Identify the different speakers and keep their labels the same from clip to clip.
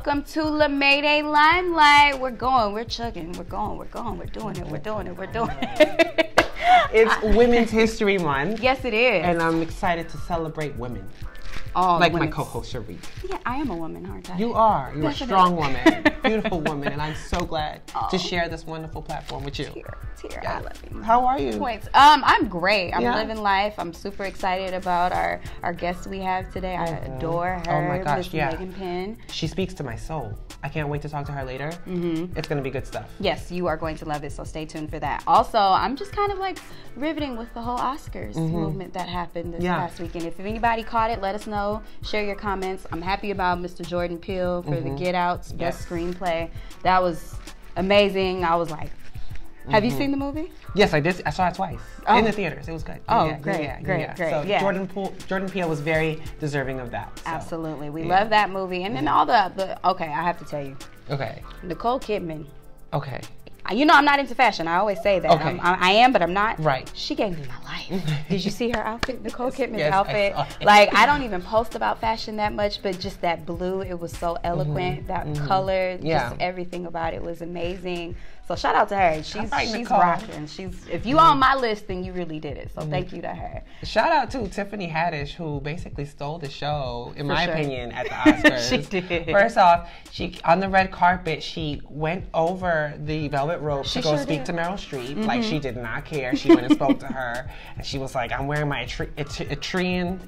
Speaker 1: welcome to LaMay Day Limelight. We're going, we're chugging, we're going, we're doing it, we're doing it, we're doing it.
Speaker 2: It's Women's History Month.
Speaker 1: Yes, it is.
Speaker 2: And I'm excited to celebrate women.
Speaker 1: Like
Speaker 2: my co-host Sharíck.
Speaker 1: Yeah, I am a woman, aren't I?
Speaker 2: You are. You're a strong woman. Beautiful woman. And I'm so glad to share this wonderful platform with you.
Speaker 1: Tear. I love you.
Speaker 2: How are you?
Speaker 1: Points. I'm great. I'm living life. I'm super excited about our guest we have today. I adore her.
Speaker 2: Oh my gosh,
Speaker 1: Megan Penn.
Speaker 2: She speaks to my soul. I can't wait to talk to her later. It's going to be good stuff.
Speaker 1: Yes, you are going to love it, so stay tuned for that. Also, I'm just kind of like riveting with the whole Oscars movement that happened this past weekend. If anybody caught it, let us know. Share your comments. I'm happy about Mr. Jordan Peele for the Get Out's best screenplay. That was amazing. I was like, have you seen the movie?
Speaker 2: Yes, I did. I saw it twice in the theaters. It was good.
Speaker 1: Great.
Speaker 2: So Jordan Peele was very deserving of that. So.
Speaker 1: Absolutely. We love that movie. And then all the okay, I have to tell you.
Speaker 2: Okay.
Speaker 1: Nicole Kidman.
Speaker 2: Okay.
Speaker 1: You know I'm not into fashion. I always say that.
Speaker 2: Okay.
Speaker 1: I am, but I'm not.
Speaker 2: Right.
Speaker 1: She gave me my life. Did you see her outfit? Nicole Kidman's outfit.
Speaker 2: I saw it.
Speaker 1: Like, I don't even post about fashion that much, but just that blue, it was so eloquent. That color, just everything about it was amazing. So shout out to her. She's rocking. If you on my list, then you really did it. So thank you to her.
Speaker 2: Shout out to Tiffany Haddish, who basically stole the show, in my opinion, at the Oscars.
Speaker 1: She did.
Speaker 2: First off, she on the red carpet, she went over the velvet rope to go speak to Meryl Streep. Like, she did not care. She went and spoke to her, and she was like, "I'm wearing my Etrian."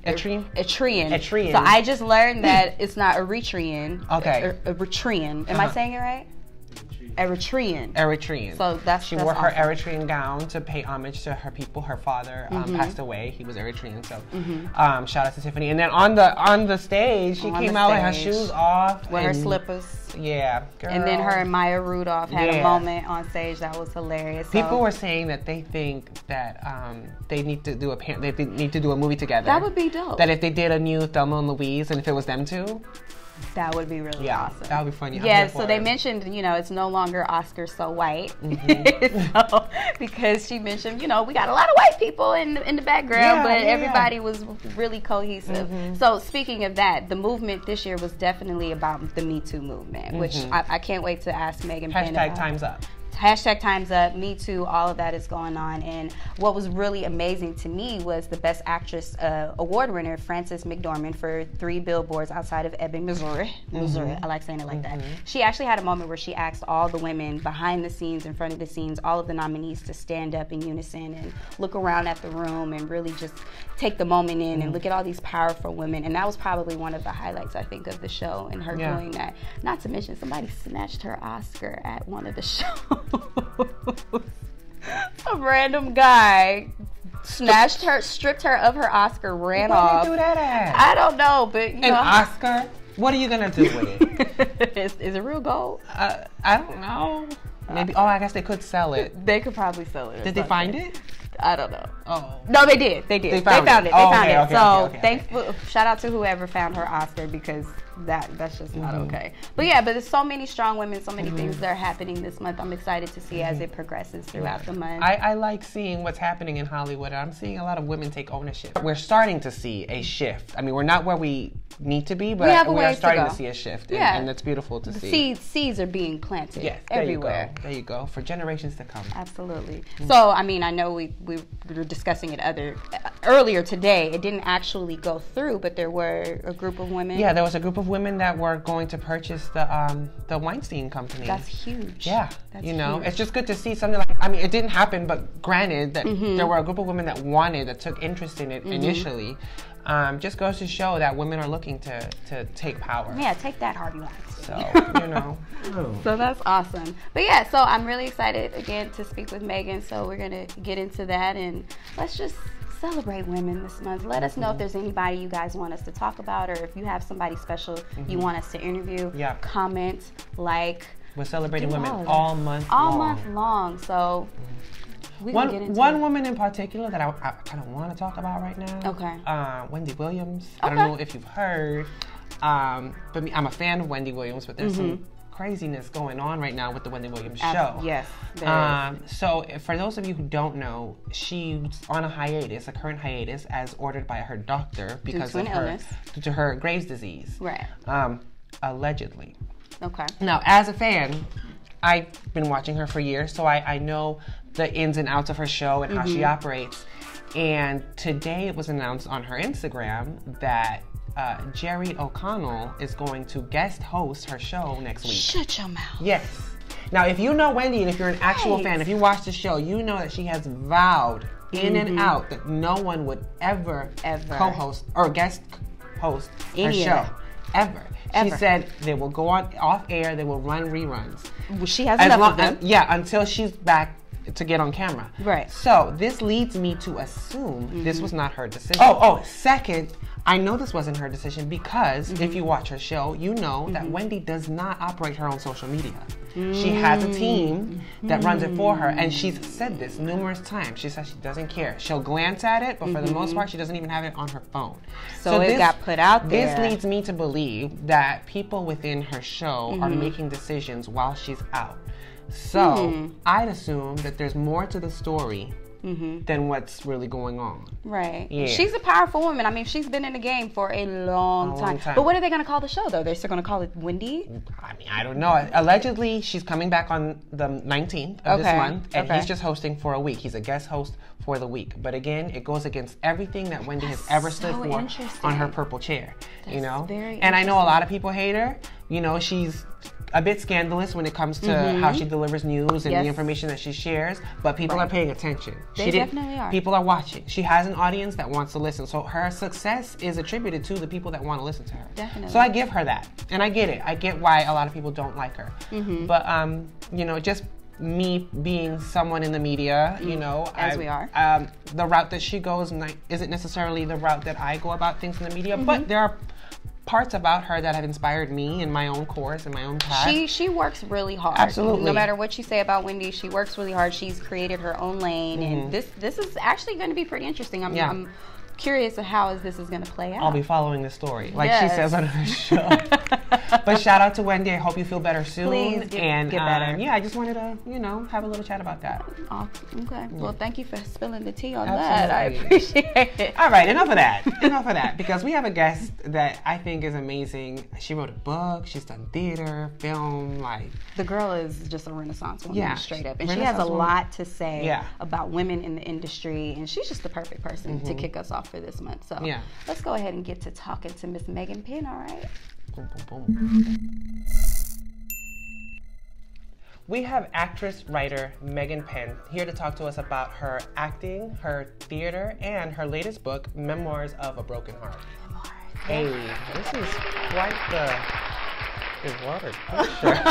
Speaker 2: So I just learned that it's not Eritrean. Okay.
Speaker 1: Eritrean. Am I saying it right?
Speaker 2: Eritrean.
Speaker 1: So
Speaker 2: she wore her Eritrean gown to pay homage to her people. Her father passed away. He was Eritrean. So shout out to Tiffany. And then on the stage, she came out with her shoes off.
Speaker 1: With her slippers.
Speaker 2: Yeah, girl.
Speaker 1: And then her and Maya Rudolph had a moment on stage that was hilarious.
Speaker 2: People were saying that they think that they need to do a movie together.
Speaker 1: That would be dope.
Speaker 2: That if they did a new Thelma and Louise, and if it was them two,
Speaker 1: that would be really awesome.
Speaker 2: That would be funny.
Speaker 1: Yeah, so they mentioned, it's no longer Oscar so white. So, because she mentioned, we got a lot of white people in the background, but everybody was really cohesive. So speaking of that, the movement this year was definitely about the Me Too movement, which I can't wait to ask Megan Penn about.
Speaker 2: #Time's Up.
Speaker 1: #Time's Up, Me Too, all of that is going on. And what was really amazing to me was the Best Actress award winner, Frances McDormand, for 3 Billboards Outside of Ebbing, Missouri. I like saying it like that. She actually had a moment where she asked all the women behind the scenes, in front of the scenes, all of the nominees to stand up in unison and look around at the room and really just take the moment in and look at all these powerful women. And that was probably one of the highlights, I think, of the show, and her doing that. Not to mention, somebody snatched her Oscar at one of the shows. Some random guy snatched her, stripped her of her Oscar, ran off.
Speaker 2: Why did you do that at?
Speaker 1: I don't know, but
Speaker 2: an Oscar? What are you gonna do with it?
Speaker 1: Is it real gold?
Speaker 2: I don't know. Maybe. I guess they could sell it.
Speaker 1: They could probably sell it.
Speaker 2: Did they find it?
Speaker 1: I don't know.
Speaker 2: Oh.
Speaker 1: No, they did. They found it.
Speaker 2: Okay.
Speaker 1: Shout out to whoever found her Oscar, because that's just not okay. But yeah, but there's so many strong women, so many things that are happening this month. I'm excited to see as it progresses throughout the month.
Speaker 2: I like seeing what's happening in Hollywood. I'm seeing a lot of women take ownership. We're starting to see a shift. I mean, we're not where we need to be, but we are starting to see a shift. And it's beautiful to see.
Speaker 1: Seeds are being planted everywhere.
Speaker 2: There you go. For generations to come.
Speaker 1: Absolutely. So, I mean, I know we were discussing it earlier today. It didn't actually go through, but there were a group of women.
Speaker 2: Yeah, there was a group of women that were going to purchase the Weinstein Company.
Speaker 1: That's huge.
Speaker 2: Yeah,
Speaker 1: that's
Speaker 2: huge. It's just good to see something like. I mean, it didn't happen, but granted that there were a group of women that took interest in it initially. Just goes to show that women are looking to take power.
Speaker 1: Yeah, take that, Harvey Weinstein.
Speaker 2: So
Speaker 1: So that's awesome. But yeah, so I'm really excited again to speak with Megan. So we're gonna get into that, and let's just celebrate women this month. Let us know if there's anybody you guys want us to talk about, or if you have somebody special you want us to interview.
Speaker 2: Yeah.
Speaker 1: Comment, like.
Speaker 2: We're celebrating women all month
Speaker 1: long. So we can get into
Speaker 2: one woman in particular that I kind of want to talk about right now.
Speaker 1: Okay.
Speaker 2: Wendy Williams. I don't know if you've heard, but I'm a fan of Wendy Williams, but there's some craziness going on right now with the Wendy Williams show.
Speaker 1: Yes.
Speaker 2: So for those of you who don't know, she's on a current hiatus, as ordered by her doctor because due to her Graves' disease.
Speaker 1: Right.
Speaker 2: Allegedly.
Speaker 1: Okay.
Speaker 2: Now, as a fan, I've been watching her for years, so I know the ins and outs of her show and how she operates. And today it was announced on her Instagram that Jerry O'Connell is going to guest host her show next week.
Speaker 1: Shut your mouth.
Speaker 2: Yes. Now, if you know Wendy and if you're an actual fan, if you watch the show, you know that she has vowed in and out that no one would ever co-host or guest host her show. Ever. She said they will go on off air, they will run reruns.
Speaker 1: Well, she has enough of them.
Speaker 2: Yeah, until she's back to get on camera.
Speaker 1: Right.
Speaker 2: So this leads me to assume this was not her decision. Second, I know this wasn't her decision because if you watch her show, you know that Wendy does not operate her own social media. She has a team that runs it for her, and she's said this numerous times. She says she doesn't care. She'll glance at it, but for the most part, she doesn't even have it on her phone.
Speaker 1: So it got put out there.
Speaker 2: This leads me to believe that people within her show are making decisions while she's out. So I'd assume that there's more to the story than what's really going on.
Speaker 1: Right.
Speaker 2: Yeah.
Speaker 1: She's a powerful woman. I mean, she's been in the game for a long time. But what are they going to call the show, though? They're still going to call it Wendy?
Speaker 2: I mean, I don't know. Allegedly, she's coming back on the 19th of this month, and he's just hosting for a week. He's a guest host for the week. But again, it goes against everything that Wendy has ever stood for on her purple chair. You know? And I know a lot of people hate her. You know, she's a bit scandalous when it comes to how she delivers news and the information that she shares, but people are paying attention.
Speaker 1: They definitely are.
Speaker 2: People are watching. She has an audience that wants to listen, so her success is attributed to the people that want to listen to her.
Speaker 1: Definitely.
Speaker 2: So I give her that, and I get it. I get why a lot of people don't like her. But you know, just me being someone in the media, you know,
Speaker 1: as we are,
Speaker 2: the route that she goes isn't necessarily the route that I go about things in the media, but there are parts about her that have inspired me in my own course and my own path.
Speaker 1: She works really hard.
Speaker 2: Absolutely.
Speaker 1: No matter what you say about Wendy, she works really hard. She's created her own lane, and this is actually going to be pretty interesting. I'm curious of how this is going to play out.
Speaker 2: I'll be following the story, like she says on her show. But shout out to Wendy. I hope you feel better soon.
Speaker 1: Please get better.
Speaker 2: Yeah, I just wanted to, you know, have a little chat about that.
Speaker 1: Okay. Well, thank you for spilling the tea on that. I appreciate it.
Speaker 2: All right, enough of that. Enough of that. Because we have a guest that I think is amazing. She wrote a book. She's done theater, film, like.
Speaker 1: The girl is just a Renaissance woman, straight up. And she has a lot to say about women in the industry. And she's just the perfect person to kick us off for this month. So let's go ahead and get to talking to Miss Megan Penn, all right?
Speaker 2: Boom, boom, boom. We have actress-writer Megan Penn here to talk to us about her acting, her theater, and her latest book, Memoirs of a Broken Heart. Hey, this is quite the water picture.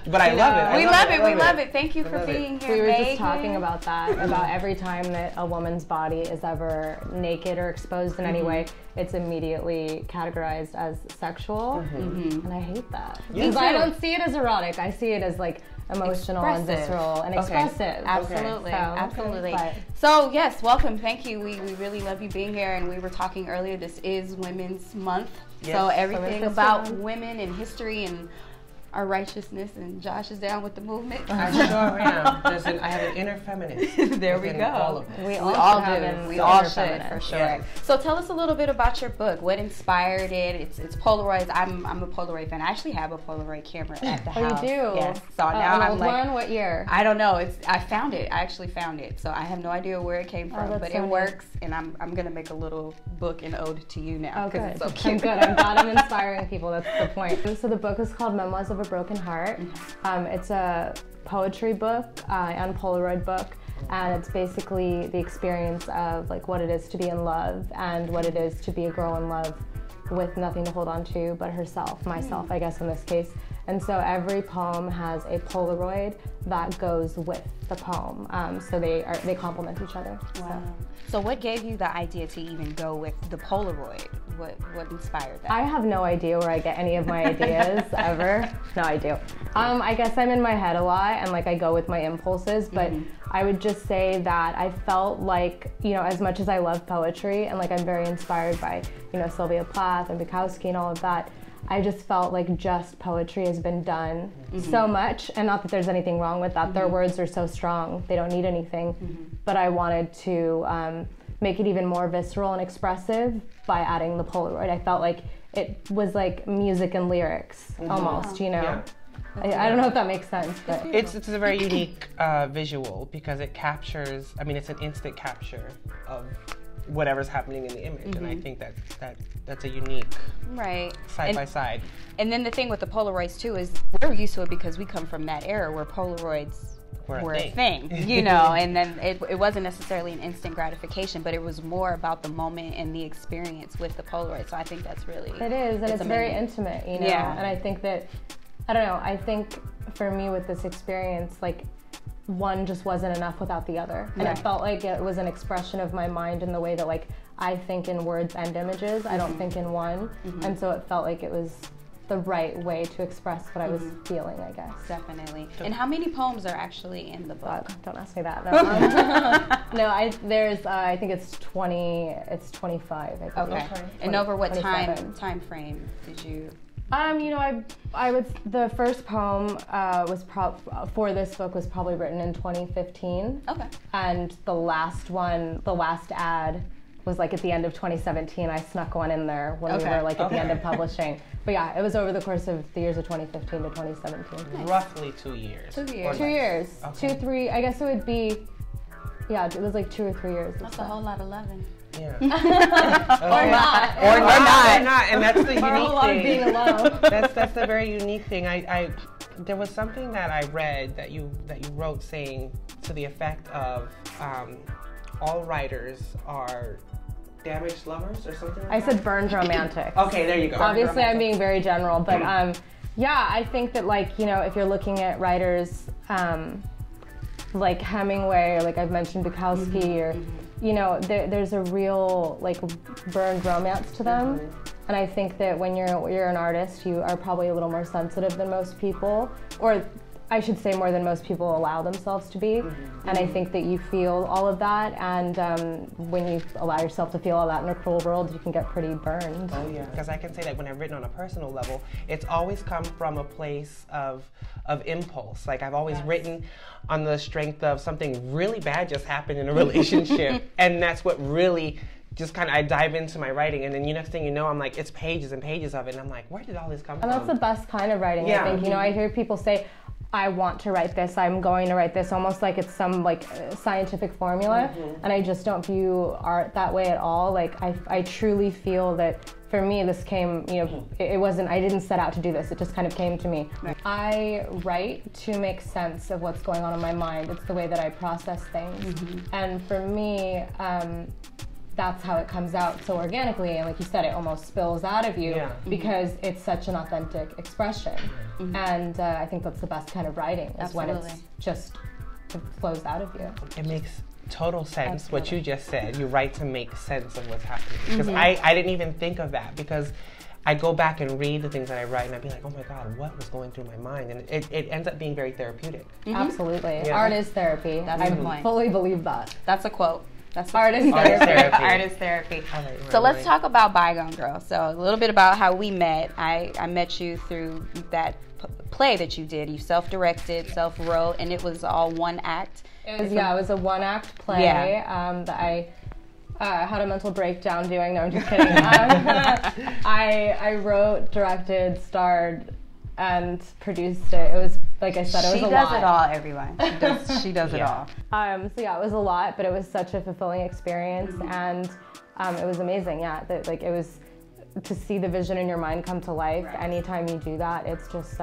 Speaker 2: But I love it.
Speaker 1: We love it. Thank you for being here,
Speaker 3: We were
Speaker 1: Megan.
Speaker 3: just talking about that, about every time that a woman's body is ever naked or exposed in any way, it's immediately categorized as sexual, and I hate that. Because I don't see it as erotic, I see it as like emotional and visceral and expressive.
Speaker 1: Absolutely,
Speaker 3: So,
Speaker 1: absolutely.
Speaker 3: but-
Speaker 1: So yes, welcome. Thank you. We really love you being here. And we were talking earlier. This is Women's Month, so everything about women and history and our righteousness. And Josh is down with the movement.
Speaker 2: I sure am. I have an inner feminist.
Speaker 1: There we go.
Speaker 2: All of
Speaker 3: We
Speaker 1: all
Speaker 3: do.
Speaker 1: We all should, for sure. Yeah. So tell us a little bit about your book. What inspired it? It's Polaroids. I'm a Polaroid fan. I actually have a Polaroid camera at the house.
Speaker 3: Oh, you do?
Speaker 1: Yes. So now I'm like,
Speaker 3: one? What year?
Speaker 1: I don't know. I found it. I actually found it. So I have no idea where it came from, but it works. And I'm gonna make a little book and ode to you now because it's so cute.
Speaker 3: I'm good. I'm glad I'm inspiring people. That's the point. So the book is called Memoirs of a Broken Heart. It's a poetry book and Polaroid book, and it's basically the experience of like what it is to be in love and what it is to be a girl in love with nothing to hold on to but herself, myself, I guess in this case. And so every poem has a Polaroid that goes with the poem. So they complement each other.
Speaker 1: Wow. So what gave you the idea to even go with the Polaroid? What inspired that?
Speaker 3: I have no idea where I get any of my ideas ever. No, I do. I guess I'm in my head a lot and like I go with my impulses, but I would just say that I felt like, you know, as much as I love poetry and like I'm very inspired by, you know, Sylvia Plath and Bukowski and all of that, I just felt like just poetry has been done so much, and not that there's anything wrong with that. Their words are so strong, they don't need anything, but I wanted to make it even more visceral and expressive by adding the Polaroid. I felt like it was like music and lyrics almost, you know.
Speaker 2: Yeah.
Speaker 3: I don't know if that makes sense, but
Speaker 2: It's a very unique visual because it captures, I mean, it's an instant capture of whatever's happening in the image, and I think that's a unique side by side.
Speaker 1: And then the thing with the Polaroids too is we're used to it because we come from that era where Polaroids were a thing, you know, and then it wasn't necessarily an instant gratification, but it was more about the moment and the experience with the Polaroid. So I think that's really
Speaker 3: it is, and it's very intimate, you know. And I think that, I don't know, I think for me with this experience, like, one just wasn't enough without the other. And it felt like it was an expression of my mind in the way that, like, I think in words and images, I don't think in one. And so it felt like it was the right way to express what I was feeling, I guess.
Speaker 1: Definitely. And how many poems are actually in the book?
Speaker 3: Don't ask me that. No, I think it's 25. I think.
Speaker 1: Okay. 20, and over what time frame did you?
Speaker 3: You know, I would. The first poem for this book was probably written in 2015.
Speaker 1: Okay.
Speaker 3: And the last one, the last ad, was like at the end of 2017. I snuck one in there when we were like at the end of publishing. But yeah, it was over the course of the years of 2015 to 2017.
Speaker 2: Nice. Roughly 2 years.
Speaker 1: 2 years.
Speaker 3: 2 years.
Speaker 2: Okay.
Speaker 3: 2, 3. I guess it would be. Yeah, it was like 2 or 3 years.
Speaker 1: That's a whole lot of loving.
Speaker 2: Yeah.
Speaker 3: Or not.
Speaker 2: Or not. And that's the unique
Speaker 3: a whole lot of being alone.
Speaker 2: That's the very unique thing. There was something that I read that you wrote saying to the effect of all writers are damaged lovers or something like that?
Speaker 3: I said burned romantic.
Speaker 2: Okay, there you go.
Speaker 3: Obviously, I'm being very general, but yeah, I think that, like, you know, if you're looking at writers like Hemingway, or like I've mentioned Bukowski, or you know, there's a real like burned romance to them. And I think that when you're an artist, you are probably a little more sensitive than most people, or I should say more than most people allow themselves to be. And I think that you feel all of that, and when you allow yourself to feel all that in a cruel world, you can get pretty burned.
Speaker 2: Oh yeah, because I can say that when I've written on a personal level, it's always come from a place of impulse. Like I've always written on the strength of something really bad just happened in a relationship, and that's what really just kind of, I dive into my writing, and then next thing you know, I'm like, it's pages and pages of it, and I'm like, where did all this come from?
Speaker 3: And that's the best kind of writing, I think. You know, I hear people say, I want to write this, I'm going to write this, almost like it's some like scientific formula, and I just don't view art that way at all. Like I truly feel that for me this came, you know, it wasn't, I didn't set out to do this, it just kind of came to me. I write to make sense of what's going on in my mind. It's the way that I process things. And for me, that's how it comes out so organically, and like you said, it almost spills out of you because it's such an authentic expression. And I think that's the best kind of writing, is when it's just, it flows out of you.
Speaker 2: It makes total sense what you just said. You write to make sense of what's happening. Because I didn't even think of that, because I go back and read the things that I write and I'd be like, oh my God, what was going through my mind? And it ends up being very therapeutic.
Speaker 3: Absolutely. Yeah. Art is therapy.
Speaker 1: That's the point.
Speaker 3: Fully believe that.
Speaker 1: That's a quote. That's
Speaker 3: art is therapy.
Speaker 1: Art is therapy. So let's talk about Bygone Girl. So a little bit about how we met. I met you through that play that you did. You self-directed, self-wrote, and it was all one act.
Speaker 3: It was a one-act play that I had a mental breakdown doing. No, I'm just kidding. I wrote, directed, starred, and produced it. It was, like I said, it was a lot.
Speaker 1: She does it all, everyone. She does it all.
Speaker 3: So yeah, it was a lot, but it was such a fulfilling experience, and it was amazing. Yeah, it was to see the vision in your mind come to life. Anytime you do that, it's just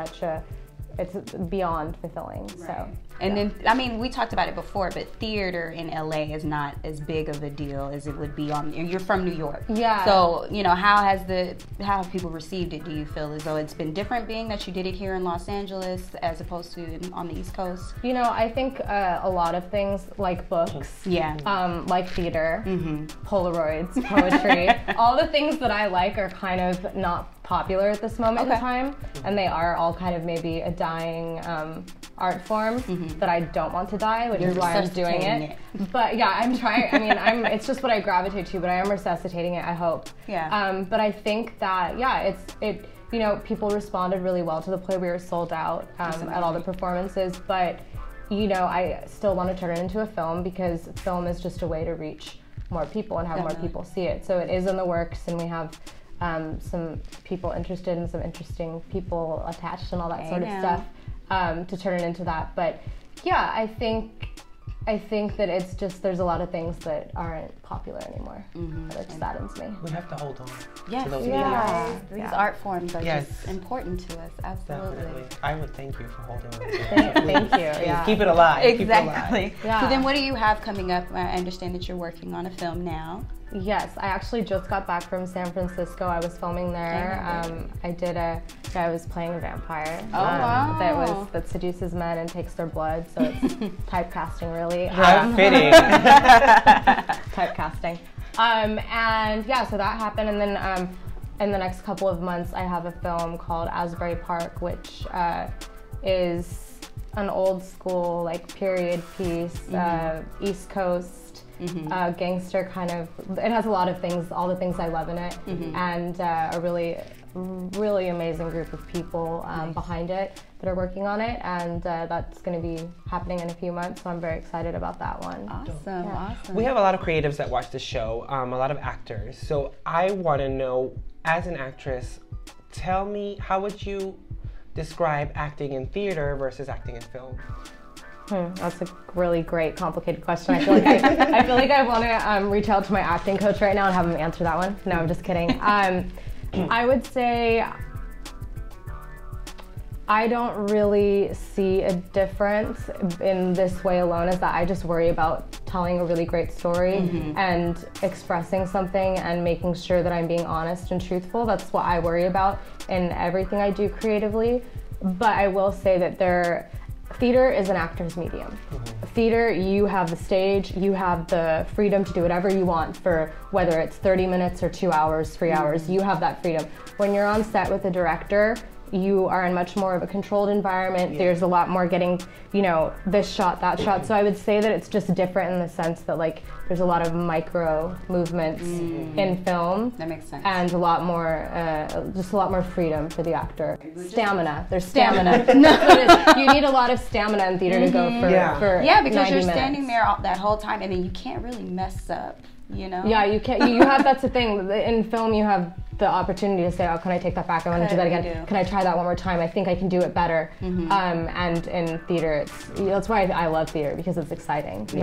Speaker 3: it's beyond fulfilling. So.
Speaker 1: And then, I mean, we talked about it before, but theater in LA is not as big of a deal as it would be you're from New York. Yeah. So, you know, how have people received it? Do you feel as though it's been different, being that you did it here in Los Angeles as opposed to on the East Coast?
Speaker 3: You know, I think a lot of things, like books, like theater, Polaroids, poetry, all the things that I like are kind of not popular at this moment in time, and they are all kind of maybe a dying art form that I don't want to die, which is why I'm doing it. But yeah, I'm trying. I mean, it's just what I gravitate to, but I am resuscitating it, I hope. Yeah. But I think that it you know, people responded really well to the play. We were sold out at all the performances, but you know, I still want to turn it into a film, because film is just a way to reach more people and have more people see it. So it is in the works, and we have some people interested and some interesting people attached and all that sort of stuff to turn it into that. But yeah, I think that it's just, there's a lot of things that aren't popular anymore. That saddens me.
Speaker 2: We have to hold on.
Speaker 1: Yes,
Speaker 2: to those
Speaker 1: these art forms are just important to us. Absolutely.
Speaker 2: Definitely. I would thank you for holding on.
Speaker 3: Thank you. Yeah.
Speaker 2: Keep it alive.
Speaker 1: Exactly.
Speaker 2: Keep it alive.
Speaker 3: Yeah.
Speaker 1: So then what do you have coming up? I understand that you're working on a film now.
Speaker 3: Yes, I actually just got back from San Francisco. I was filming there. I was playing a vampire. That seduces men and takes their blood. So it's typecasting, really.
Speaker 2: Fitting.
Speaker 3: Typecasting. And yeah, so that happened, and then in the next couple of months, I have a film called Asbury Park, which is an old school period piece, East Coast. Gangster kind of. It has a lot of things, all the things I love in it, and a really amazing group of people behind it that are working on it, and that's going to be happening in a few months, so I'm very excited about that one.
Speaker 1: Awesome.
Speaker 2: We have a lot of creatives that watch the show, a lot of actors, so I want to know, as an actress, tell me, how would you describe acting in theater versus acting in film?
Speaker 3: That's a really great, complicated question. I feel like I want to reach out to my acting coach right now and have him answer that one. No, I'm just kidding. I would say I don't really see a difference in this way alone, is that I just worry about telling a really great story and expressing something and making sure that I'm being honest and truthful. That's what I worry about in everything I do creatively. But I will say that theater is an actor's medium. Theater, you have the stage, you have the freedom to do whatever you want, for whether it's 30 minutes or 2 hours, 3 hours, you have that freedom. When you're on set with a director, you are in much more of a controlled environment. There's a lot more getting, this shot, that shot. So I would say that it's just different in the sense that there's a lot of micro movements in film.
Speaker 1: That makes sense.
Speaker 3: And a lot more, just a lot more freedom for the actor. Stamina. There's stamina. You need a lot of stamina in theater to go for
Speaker 1: because
Speaker 3: 90
Speaker 1: you're
Speaker 3: minutes.
Speaker 1: standing there that whole time, and then you can't really mess up.
Speaker 3: Yeah, you can't. You have, that's the thing. In film, you have the opportunity to say, "Oh, can I take that back? I want to do that again. Can I try that one more time? I think I can do it better." And in theater, that's why I love theater, because it's exciting. To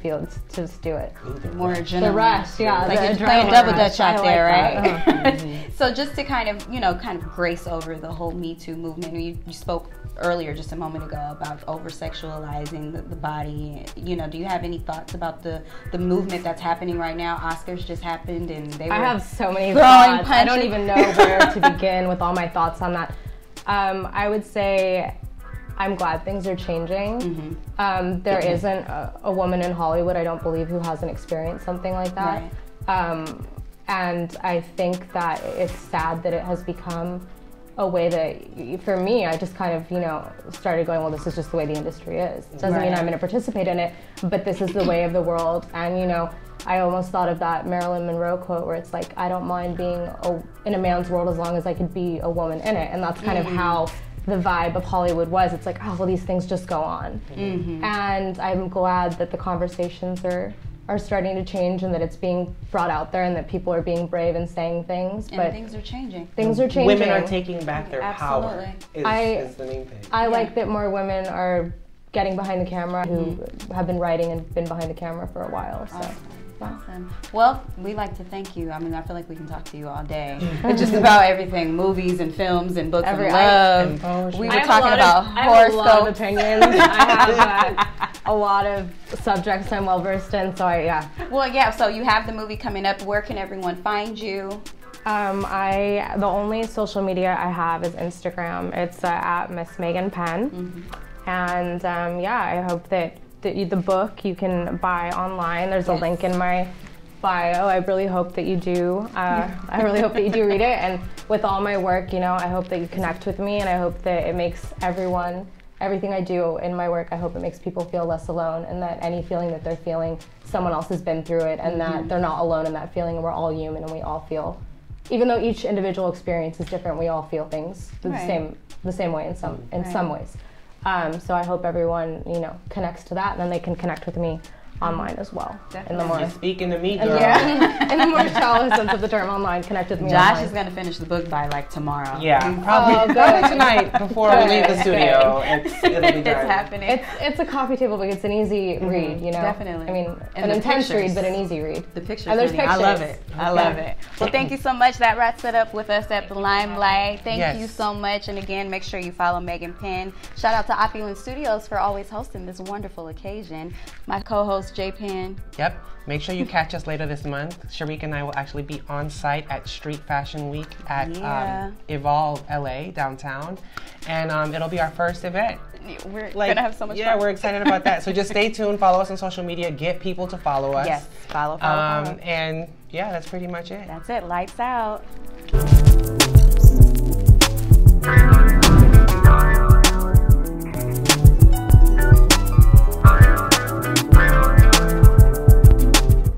Speaker 3: be able to just do it.
Speaker 1: More adrenaline.
Speaker 3: The rush, yeah.
Speaker 1: You're playing double dutch out there, right? So just to kind of grace over the whole Me Too movement. You spoke earlier, just a moment ago, about over-sexualizing the body. Do you have any thoughts about the movement that's happening right now? Oscars just happened, and they were
Speaker 3: I have so many thoughts.
Speaker 1: punches.
Speaker 3: I don't even know where to begin with all my thoughts on that. I would say I'm glad things are changing. There isn't a woman in Hollywood, I don't believe, who hasn't experienced something like that. And I think that it's sad that it has become a way that, for me, I just kind of, started going, well, this is just the way the industry is. It doesn't mean I'm going to participate in it, but this is the way of the world. And, I almost thought of that Marilyn Monroe quote where it's like, I don't mind being in a man's world as long as I could be a woman in it. And that's kind of how the vibe of Hollywood was. It's like, oh, well, these things just go on. And I'm glad that the conversations are starting to change, and that it's being brought out there, and that people are being brave and saying things. But
Speaker 1: things are changing.
Speaker 3: Things are changing.
Speaker 2: Women are taking back their power. Is the main thing.
Speaker 3: I like that more women are getting behind the camera, who have been writing and been behind the camera for a while. So.
Speaker 1: Awesome. Well, we like to thank you. I mean, I feel like we can talk to you all day. Just about everything, movies and films and books and love. We were talking about horoscopes.
Speaker 3: I have a lot of opinions. I have a lot of subjects I'm well versed in, so
Speaker 1: Well, so you have the movie coming up. Where can everyone find you?
Speaker 3: The only social media I have is Instagram. It's at Miss Megan Penn. And I hope that the book you can buy online. There's a link in my bio. I really hope that you do. I really hope that you do read it. And with all my work, I hope that you connect with me, and I hope that it makes everything I do in my work, I hope it makes people feel less alone, and that any feeling that they're feeling, someone else has been through it, and that they're not alone in that feeling, and we're all human, and we all feel, even though each individual experience is different, we all feel things the same way in some ways. So I hope everyone, connects to that, and then they can connect with me online as well.
Speaker 1: Definitely.
Speaker 3: In the more
Speaker 2: You're speaking to me, girl.
Speaker 3: yeah, in the more shallow sense of the term, online, connect with me.
Speaker 1: Josh
Speaker 3: online.
Speaker 1: is gonna finish the book by like tomorrow.
Speaker 2: Yeah, probably tonight before we leave the studio. It'll be done.
Speaker 1: It's happening.
Speaker 3: It's a coffee table book. It's an easy read, you know.
Speaker 1: Definitely.
Speaker 3: I mean,
Speaker 1: And
Speaker 3: an
Speaker 1: the
Speaker 3: intense
Speaker 1: pictures.
Speaker 3: read, but an easy read.
Speaker 1: The pictures,
Speaker 3: And there's
Speaker 1: honey. I love it.
Speaker 3: pictures.
Speaker 1: I love it. Well, thank you so much. That wraps it up with us at the Limelight. Thank
Speaker 2: Yes.
Speaker 1: you so much. And again, make sure you follow Megan Penn. Shout out to Opulent Studios for always hosting this wonderful occasion. My co-host j.Pin.
Speaker 2: Yep. Make sure you catch us later this month. Sharíck and I will actually be on site at Street Fashion Week at Evolve LA downtown. And it'll be our first event.
Speaker 1: We're gonna have so much fun.
Speaker 2: Yeah, we're excited about that. So just stay tuned, follow us on social media, get people to follow us.
Speaker 1: Yes, follow.
Speaker 2: And yeah, that's pretty much it.
Speaker 1: That's it. Lights out.